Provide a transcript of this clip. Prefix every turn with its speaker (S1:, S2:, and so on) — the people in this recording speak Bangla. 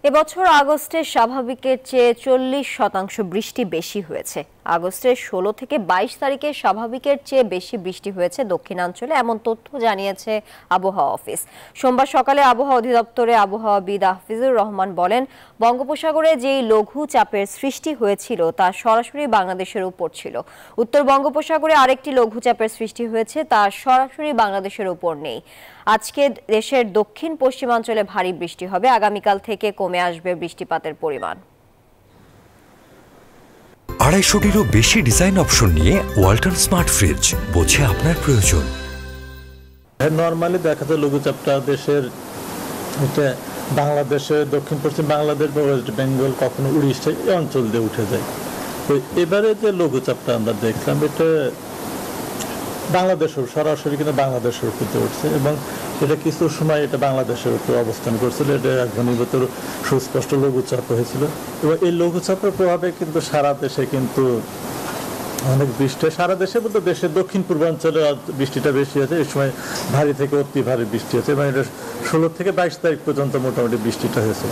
S1: এবছর আগস্টে স্বাভাবিকের চেয়ে 40% বৃষ্টি বেশি হয়েছে। আগস্টের 16 থেকে 22 তারিখে স্বাভাবিকের চেয়ে বেশি বৃষ্টি হয়েছে দক্ষিণাঞ্চলে, এমন তথ্য জানিয়েছে আবহাওয়া অফিস। সোমবার সকালে আবহাওয়া অধিদপ্তরে আবহাওয়াবিদ হাফিজুর রহমান বলেন, বঙ্গোপসাগরে যেই লঘু চাপের সৃষ্টি হয়েছিল তা সরাসরি বাংলাদেশের উপর ছিল। উত্তর বঙ্গোপসাগরে আরেকটি লঘু চাপের সৃষ্টি হয়েছে, তা সরাসরি বাংলাদেশের উপর নেই। আজকে দেশের দক্ষিণ পশ্চিমাঞ্চলে ভারী বৃষ্টি হবে। আগামীকাল থেকে কমে আসবে বৃষ্টিপাতের পরিমাণ।
S2: 250-টিরও বেশি ডিজাইন অপশন নিয়ে ওয়ালটন স্মার্ট ফ্রিজ, বোঝে আপনার প্রয়োজন।
S3: নরমালি দেখা যায় লঘুচাপটা দেশের বাংলাদেশে দক্ষিণ পশ্চিম বাংলাদেশ বা ওয়েস্ট বেঙ্গল, কখনো উড়িষ্যা এই অঞ্চল দিয়ে উঠে যায়। তো এবারে যে লঘুচাপটা আমরা দেখলাম, এটা বাংলাদেশের সরাসরি কিন্তু বাংলাদেশের উপর উঠছে এবং এটা কিছু সময় এটা বাংলাদেশের উপর অবস্থান করছিল। এটা এক ঘনীভূত সুস্পষ্ট লঘুচাপ হয়েছিল এবং এই লঘুচাপের প্রভাবে কিন্তু সারা দেশে কিন্তু অনেক বৃষ্টি, সারা দেশে বলতে দেশের দক্ষিণ পূর্বাঞ্চলে বৃষ্টিটা বেশি হয়েছে। এই সময় ভারী থেকে অতি ভারী বৃষ্টি হয়েছে এবং এটা 16 থেকে 22 তারিখ পর্যন্ত মোটামুটি বৃষ্টিটা হয়েছে।